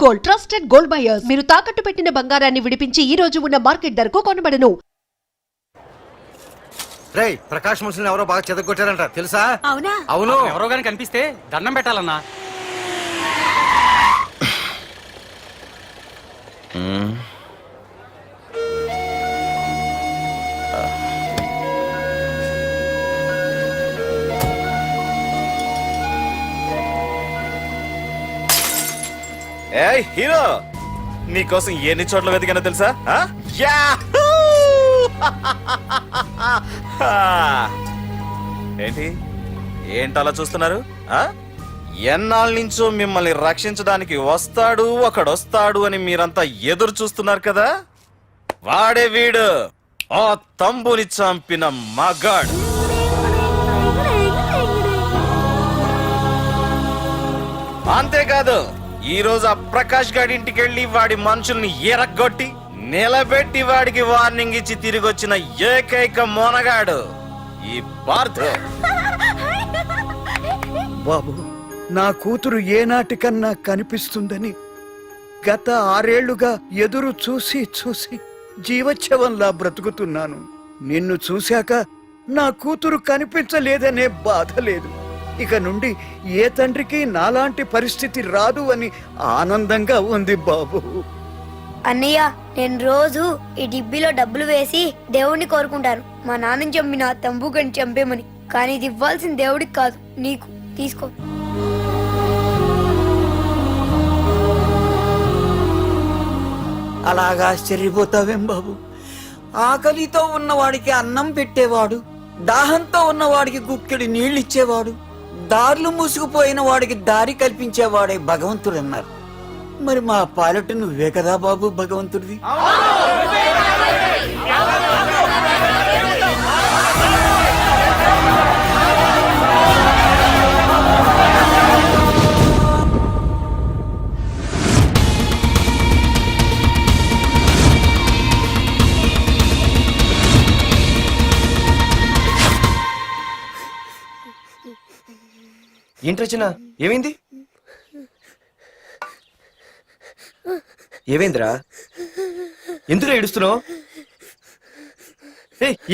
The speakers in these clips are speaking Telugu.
Gold, trusted gold buyers. మీరు తాకట్టు పెట్టిన బంగారాన్ని విడిపించి ఈ రోజు ఉన్న మార్కెట్ ధరకు కొనబడను. రేయ్, ప్రకాష్ మున్సిని ఎవరో బాగా చెదగొట్టారంట తెలుసా? అవునా? అవును. ఎవరో గాని కనిపిస్తే దండం పెట్టాలన్నా. ఏయ్ హీరో, నీకోసం ఎన్ని చోట్ల వెతికానో తెలుసా? ఏంటి ఏంటలా చూస్తున్నారు? ఎన్నాళ్ళ నుంచో మిమ్మల్ని రక్షించడానికి ఒకడొస్తాడు అని మీరంతా ఎదురు చూస్తున్నారు కదా. వాడే వీడు, ఆ తంబుని చంపిన మగాడు. అంతేకాదు, ఈ రోజు ఆ ప్రకాష్ గాడి ఇంటికి వెళ్లి వాడి మనుషుల్ని ఎరగొట్టి నిలబెట్టి వాడికి వార్నింగ్ ఇచ్చి తిరిగి వచ్చిన ఏకైక మోనగాడు ఈ పార్థ. బాబు, నా కూతురు ఏనాటికన్నా కనిపిస్తుందని గత 6 ఏళ్లుగా ఎదురు చూసి చూసి జీవచ్ఛవంలా బ్రతుకుతున్నాను. నిన్ను చూశాక నా కూతురు కనిపించలేదనే బాధ లేదు. ఇక నుండి ఏ తండ్రికి నాలాంటి పరిస్థితి రాదు అని ఆనందంగా ఉంది బాబు. అన్నయ్య, నేను రోజు ఈ డిబ్బీలో డబ్బులు వేసి దేవుణ్ణి కోరుకుంటాను, మా నాన్నని చంపిన తంబుగని చంపేమని. కానీ ఇది ఇవ్వాల్సిన దేవుడికి కాదు, నీకు. తీసుకో. అలాగా ఆశ్చర్యపోతావేం బాబు? ఆకలితో ఉన్నవాడికి అన్నం పెట్టేవాడు, దాహంతో ఉన్నవాడికి గుక్కెడి నీళ్ళిచ్చేవాడు, దారులు మూసుకుపోయిన వాడికి దారి కల్పించేవాడే భగవంతుడు అన్నారు. మరి మా పాలట నువ్వే కదా బాబు భగవంతుడివి. ఏంటి రచన, ఏమైంది? ఏమైందిరా? ఎందుకు ఏడుస్తున్నావు?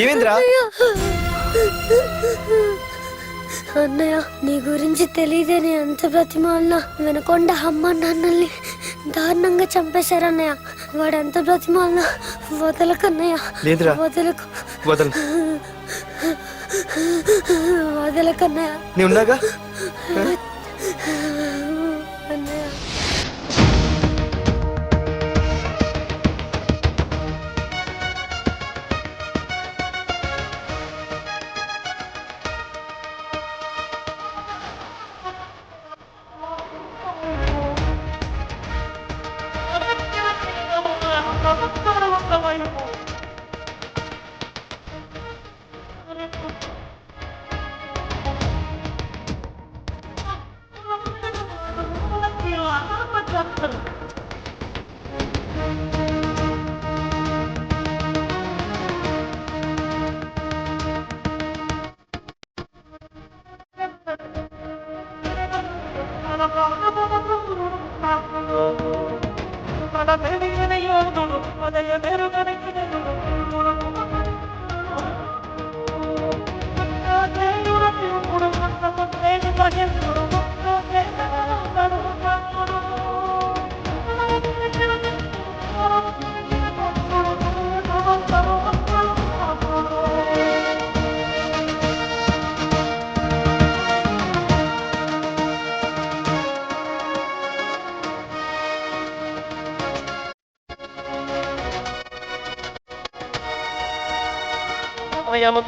ఏమైందిరా? అన్నయ్య, నీ గురించి తెలియదని ఎంత బ్రతిమాలినా వినకుండా అమ్మ నాన్నల్ని దారుణంగా చంపేశారన్నయ్య. వాడు ఎంత బ్రతిమాలినా వదలకన్నయ్య. లేదురా, వదలకు. వదలకన్నయ్య. నీ ఉన్నాగా అన్నయ్య.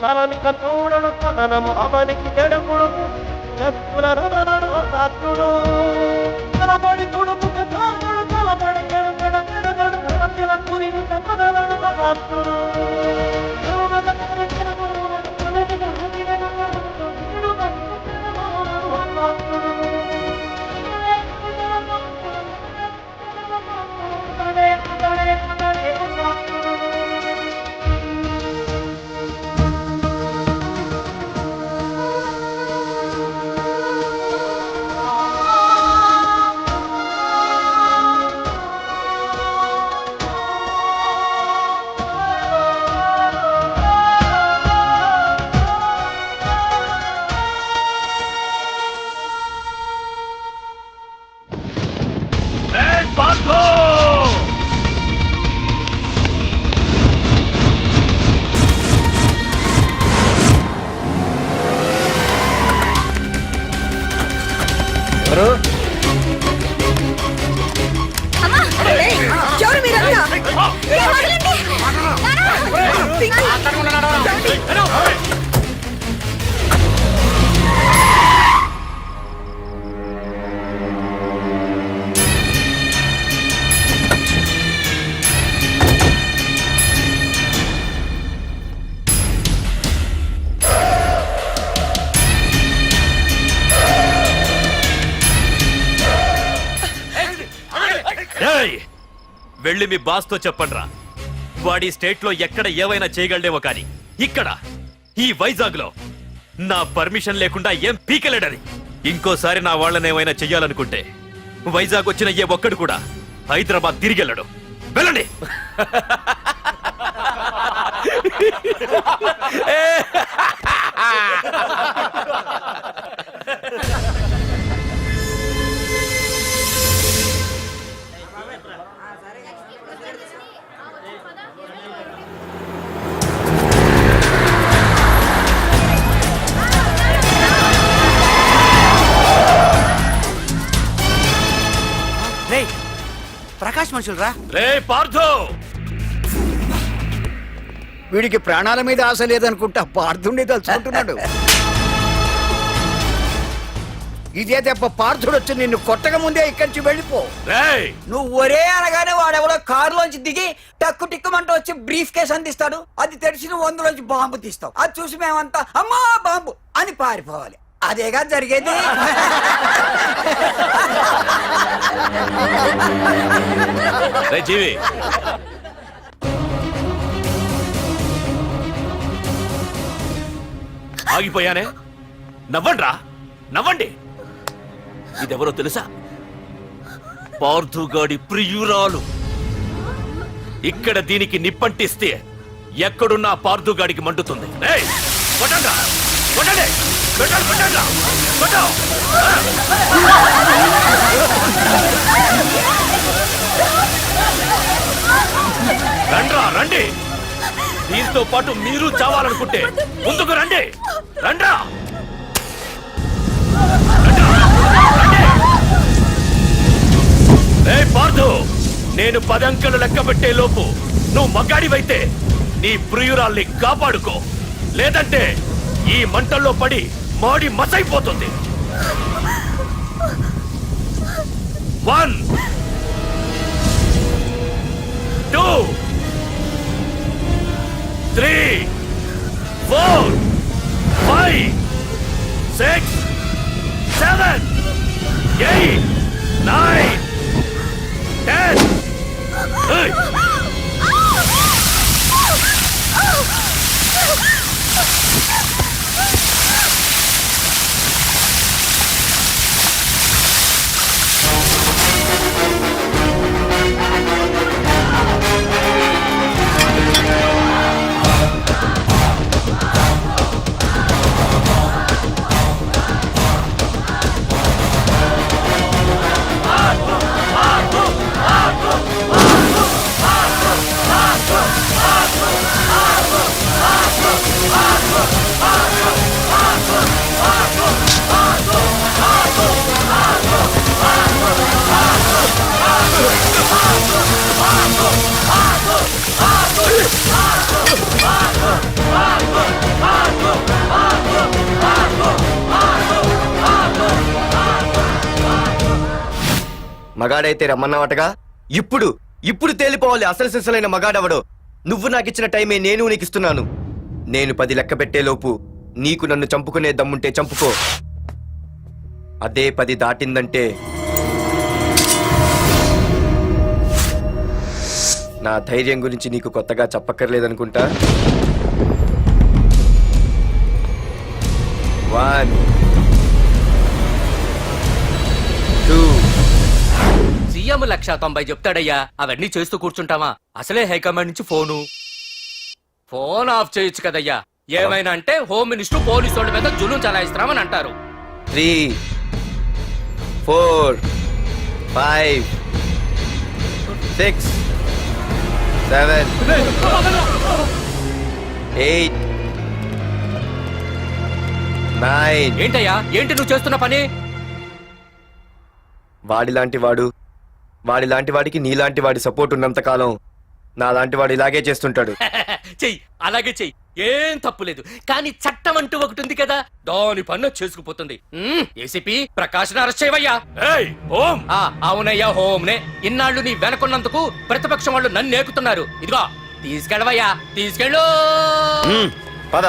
తనమిక చూడను, తనము అవనికి జడకుడు తలబడి తుడుపు తలబడి ఏయ్! వెళ్ళి మీ బాస్ తో చెప్పండ్రా, వాడి స్టేట్ లో ఎక్కడ ఏవైనా చేయగలడేమో కానీ ఇక్కడ ఈ వైజాగ్ లో నా పర్మిషన్ లేకుండా ఏం పీకలేడని. ఇంకోసారి నా వాళ్ళని ఏమైనా చెయ్యాలనుకుంటే వైజాగ్ వచ్చిన ఏ ఒక్కడు కూడా హైదరాబాద్ తిరిగెళ్ళడు. వెళ్ళండి. ప్రకాష్ మనుషులు రా. రే పార్థో, వీడికి ప్రాణాల మీద ఆశ లేదనుకుంటా పార్థుండి తలుచుకుంటున్నాడు. ఇదే దెబ్బ పార్థుడు వచ్చి నిన్ను కొట్టక ముందే ఇక్కడి నుంచి వెళ్ళిపో. రేయ్! నువ్వు ఒరే అనగానే వాడెవడో కారులోంచి దిగి టక్కు టిక్కుమంటూ వచ్చి బ్రీఫ్ కేస్ అందిస్తాడు. అది తెరిచి నువ్వు అందులోంచి బాంబు తీస్తావు. అది చూసి మేమంతా అమ్మా బాంబు అని పారిపోవాలి. అదేగా జరిగేది. రే జీవి, ఆగిపోయానే. నవ్వండ్రా, నవ్వండి. ఇదెవరో తెలుసా? పార్థుగాడి ప్రియురాలు. ఇక్కడ దీనికి నిప్పంటిస్తే ఎక్కడున్నా పార్థుగాడికి మండుతుంది. ఏయ్! కొట్టండ్రా, కొట్టండి, కొట్టండి, కొట్టండ్రా, కొట్టు. రండ్రా, రండి. దీంతో పాటు మీరు చావాలనుకుంటే ముందుకు రండి. రండ్రా, ఏ పార్థు, నేను 10 అంకెలు లెక్క పెట్టే లోపు నువ్వు మగాడివైతే నీ ప్రియురాల్ని కాపాడుకో. లేదంటే ఈ మంటల్లో పడి మాడి మసైపోతుంది. 1 2 3 4 5 6 7 8 9 10. Hey! మగాడైతే రమ్మన్నావటగా. ఇప్పుడు ఇప్పుడు తేలిపోవాలి అసలు సిసలైన మగాడవడో. నువ్వు నాకిచ్చిన టైమే నేను నీకు ఇస్తున్నాను. నేను 10 లెక్క పెట్టేలోపు నీకు నన్ను చంపుకునే దమ్ముంటే చంపుకో. అదే 10 దాటిందంటే నా ధైర్యం గురించి నీకు కొత్తగా చెప్పక్కర్లేదనుకుంటా. 1 2 సీఎం 190 చెప్తాడయ్యా, అవన్నీ చేస్తూ కూర్చుంటావా? అసలే హైకమాండ్ నుంచి ఫోన్ ఆఫ్ చేయొచ్చు కదయ్యా. ఏమైనా అంటే హోమ్ మినిస్టర్ పోలీసు వాళ్ళ మీద జులుం చలాయిస్తున్నామని అంటారు. 3 4 5 6 7 8 9. ఏంటయ్యా, ఏంటి నువ్వు చేస్తున్న పని? వాడిలాంటి వాడికి నీలాంటి వాడి సపోర్ట్ ఉన్నంత కాలం నా లాంటి వాడు ఇలాగే చేస్తుంటాడు. చెయ్యి, అలాగే చెయ్యి, ఏం తప్పులేదు. కానీ చట్టం అంటూ ఒకటి ఉంది కదా, దాని పన్ను చేసుకుపోతుంది. ఏసీపీ ప్రకాష్ అరెస్ట్ చేయవయ్యా. ఏయ్, ఓం అవునయ్యా, హోమ్నే. ఇన్నాళ్ళు నీ వెనకున్నందుకు ప్రతిపక్షం వాళ్ళు నన్ను ఏకుతున్నారు. ఇదిగో తీసుకెళ్ళవయ్యా, తీసుకెళ్ళు. పద.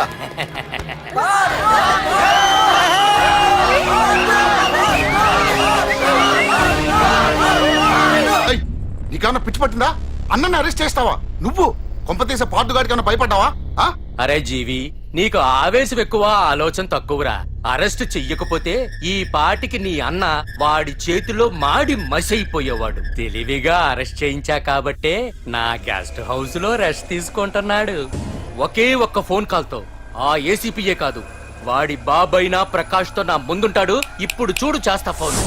నీకేమన్నా పిచ్చి పట్టిందా? అన్నని అరెస్ట్ చేస్తావా నువ్వు? కొంపతీస పాటుగాడికి ఏమన్నా భయపడ్డావా? అరే జీవి, నీకు ఆవేశం ఎక్కువ, ఆలోచన తక్కువరా. అరెస్ట్ చెయ్యకపోతే ఈ పాటికి నీ అన్న వాడి చేతిలో మాడి మసైపోయేవాడు. తెలివిగా అరెస్ట్ చేయించా కాబట్టే నా గెస్ట్ హౌస్ లో రెస్ట్ తీసుకుంటున్నాడు. ఒకే ఒక్క ఫోన్ కాల్ తో ఆ ఏసీపీయే కాదు, వాడి బాబైనా ప్రకాష్ తో నా ముందుంటాడు. ఇప్పుడు చూడు చేస్తా ఫోన్.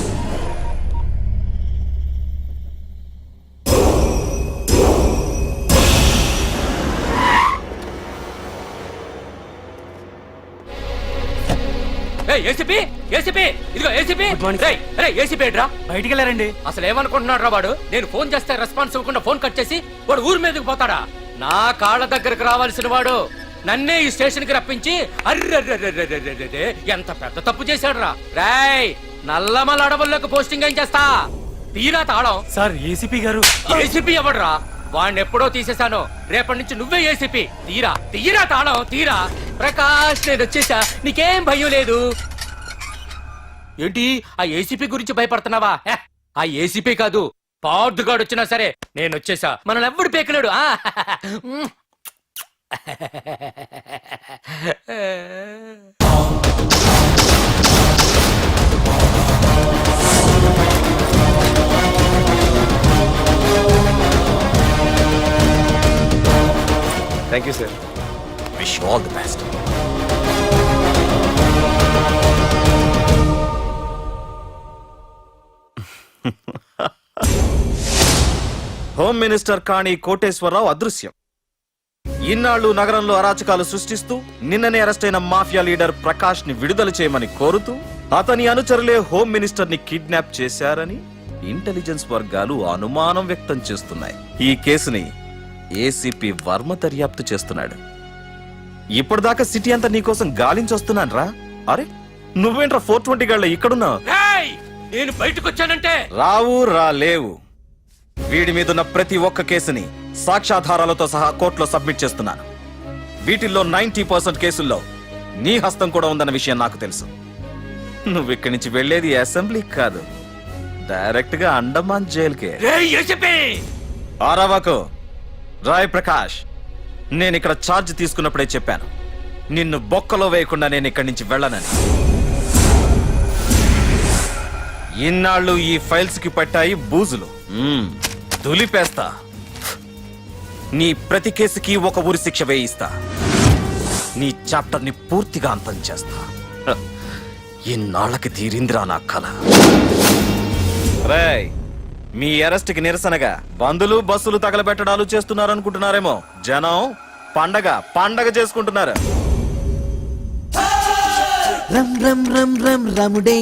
ఏసీపీ, ఏసీపీ, ఇదిగో ఏసీపీ. ఏసీపీ రా, బయటికి వెళ్ళారండి. అసలు ఏమనుకుంటున్నాడు రా వాడు? నేను ఫోన్ చేస్తే రెస్పాన్స్ ఇవ్వకుండా ఫోన్ కట్ చేసి వాడు ఊరి మీదకి పోతాడా? నా కాళ్ళ దగ్గరకు రావాల్సిన వాడు నన్నే ఈ స్టేషన్ కి రప్పించి అర్రె ఎంత పెద్ద తప్పు చేశాడు రా. రాయ్, నల్లమల అడవుల్లోకి పోస్టింగ్ ఏం చేస్తా? తీరా తాళం. సార్, ఏసీపీ గారు. ఏసీపీ ఎవడురా? వాడిని ఎప్పుడో తీసేశాను. రేపటి నుంచి నువ్వే ఏసీపీ. తీరా, తీరా తాళం, తీరా. ప్రకాష్, నేను వచ్చేసా, నీకేం భయం లేదు. ఏంటి ఆ ఏసీపీ గురించి భయపడుతున్నావా? ఆ ఏసీపీ కాదు, పార్దుగాడు వచ్చినా సరే నేను వచ్చేసా. మనల్ని ఎవ్వడు పేకలేడు. Thank you sir. Wish all the best. Home minister Kani Koteswararao అదృశ్యం. ఇన్నాళ్లు నగరంలో అరాచకాలు సృష్టిస్తూ నిన్ననే అరెస్ట్ అయిన మాఫియా లీడర్ ప్రకాష్ ని విడుదల చేయమని కోరుతూ అతని అనుచరులే హోమ్ మినిస్టర్ ని కిడ్నాప్ చేశారని ఇంటెలిజెన్స్ వర్గాలు అనుమానం వ్యక్తం చేస్తున్నాయి. ఈ కేసుని ఏసీపీ వర్మ దర్యాప్తు చేస్తున్నాడు. ఇప్పటిదాకా సిటీ అంతా నీకోసం గాలించొస్తున్నాను రా. అరే, నువ్వేంట్రా 420 గాళ్ళ ఇక్కడున్నావు? నేను బయటకు వచ్చానంటే రావు రాలేవు. వీడి మీదున్న ప్రతి ఒక్క కేసుని సాక్ష్యాధారాలతో సహా కోర్టులో సబ్మిట్ చేస్తున్నాను. వీటిల్లో 90% కేసుల్లో నీ హస్తం కూడా ఉందన్న విషయం నాకు తెలుసు. నువ్వు ఇక్కడి నుంచి వెళ్లేది అసెంబ్లీ కాదు, డైరెక్ట్ గా అండమాన్ జైలుకే. ఆరావాకు. రాయ్ ప్రకాష్, నేను ఇక్కడ ఛార్జ్ తీసుకున్నప్పుడే చెప్పాను, నిన్ను బొక్కలో వేయకుండా నేను ఇక్కడి నుంచి వెళ్ళనని. ఇన్నాళ్ళు ఈ ఫైల్స్ కి పట్టాయి బూజులు. దులిపేస్తా. నీ ప్రతి కేసుకి ఒక ఉరి శిక్ష వేయిస్తా. నీ చాప్టర్ ని పూర్తిగా అంతం చేస్తా. ఇన్నాళ్ళకి తీరిందిరా నా కల. రేయ్, మీ అరెస్ట్ కి నిరసనగా బందులు బస్సులు తగలబెట్టడాలు చేస్తున్నారనుకుంటున్నారేమో. జనం పండగ చేసుకుంటున్నారు. రమ్ రమ్ రమ్ రమ్ రముడే